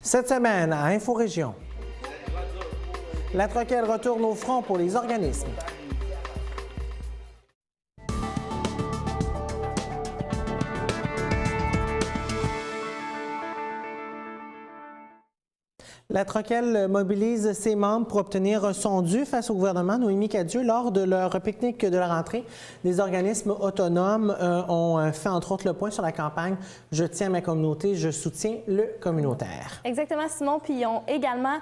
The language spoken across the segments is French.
Cette semaine, à Info-Région, la Troquelle retourne au front pour les organismes. La Troquelle mobilise ses membres pour obtenir son dû face au gouvernement. Noémie Cadieux, lors de leur pique-nique de la rentrée, les organismes autonomes ont fait entre autres le point sur la campagne « Je tiens ma communauté, je soutiens le communautaire ». Exactement, Simon. Puis ils ont également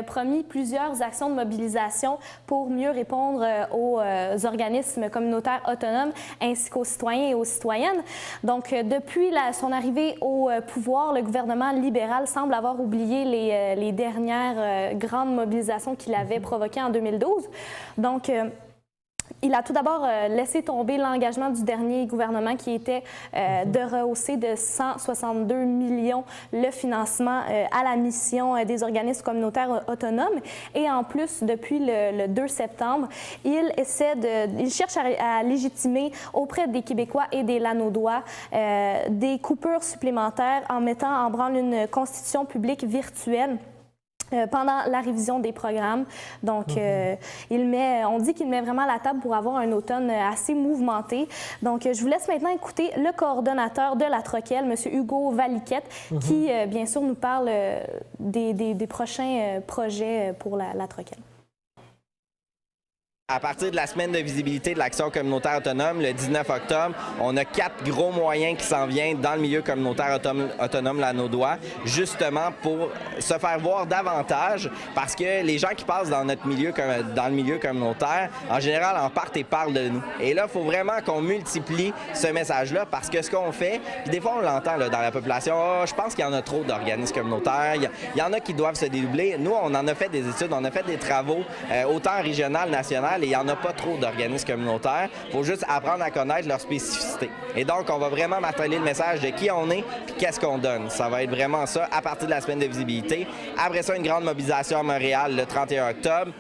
promis plusieurs actions de mobilisation pour mieux répondre aux organismes communautaires autonomes ainsi qu'aux citoyens et aux citoyennes. Donc, depuis son arrivée au pouvoir, le gouvernement libéral semble avoir oublié les dernières grandes mobilisations qu'il avait provoquées en 2012. Donc, il a tout d'abord laissé tomber l'engagement du dernier gouvernement qui était de rehausser de 162 millions le financement à la mission des organismes communautaires autonomes. Et en plus, depuis le 2 septembre, il cherche à légitimer auprès des Québécois et des Lanaudois des coupures supplémentaires en mettant en branle une constitution publique virtuelle pendant la révision des programmes. Donc, on dit qu'il met vraiment la table pour avoir un automne assez mouvementé. Donc, je vous laisse maintenant écouter le coordonnateur de la Troquelle, M. Hugo Valiquette, qui, bien sûr, nous parle des prochains projets pour la Troquelle. À partir de la semaine de visibilité de l'Action communautaire autonome, le 19 octobre, on a 4 gros moyens qui s'en viennent dans le milieu communautaire autonome Lanaudois, justement pour se faire voir davantage, parce que les gens qui passent dans notre milieu, dans le milieu communautaire, en général, en partent et parlent de nous. Et là, il faut vraiment qu'on multiplie ce message-là, parce que ce qu'on fait, puis des fois on l'entend dans la population, oh, je pense qu'il y en a trop d'organismes communautaires, il y en a qui doivent se dédoubler. Nous, on en a fait des études, on a fait des travaux, autant régional, national, et il n'y en a pas trop d'organismes communautaires. Il faut juste apprendre à connaître leurs spécificités. Et donc, on va vraiment marteler le message de qui on est et qu'est-ce qu'on donne. Ça va être vraiment ça à partir de la semaine de visibilité. Après ça, une grande mobilisation à Montréal le 31 octobre.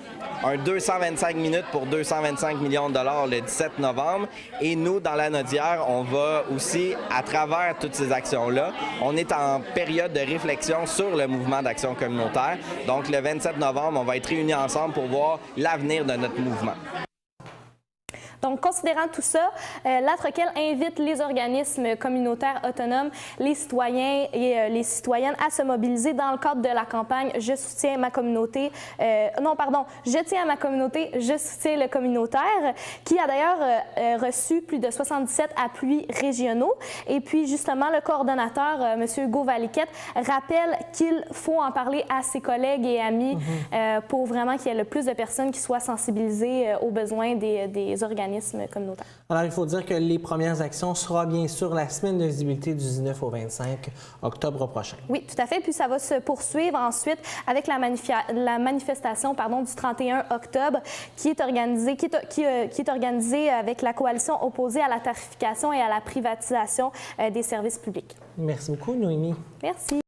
Un 225 minutes pour 225 millions de dollars le 17 novembre. Et nous, dans la Naudière, on va aussi, à travers toutes ces actions-là, on est en période de réflexion sur le mouvement d'action communautaire. Donc, le 27 novembre, on va être réunis ensemble pour voir l'avenir de notre mouvement. Donc, considérant tout ça, la Troquelle invite les organismes communautaires autonomes, les citoyens et les citoyennes à se mobiliser dans le cadre de la campagne « Je soutiens ma communauté ». Je tiens à ma communauté, je soutiens le communautaire, qui a d'ailleurs reçu plus de 77 appuis régionaux. Et puis, justement, le coordonnateur, M. Hugo Valiquette, rappelle qu'il faut en parler à ses collègues et amis pour vraiment qu'il y ait le plus de personnes qui soient sensibilisées aux besoins des organismes communautaires. Alors, il faut dire que les premières actions seront bien sûr la semaine de visibilité du 19 au 25 octobre prochain. Oui, tout à fait. Puis ça va se poursuivre ensuite avec la manifestation du 31 octobre qui est organisée avec la coalition opposée à la tarification et à la privatisation des services publics. Merci beaucoup, Noémie. Merci.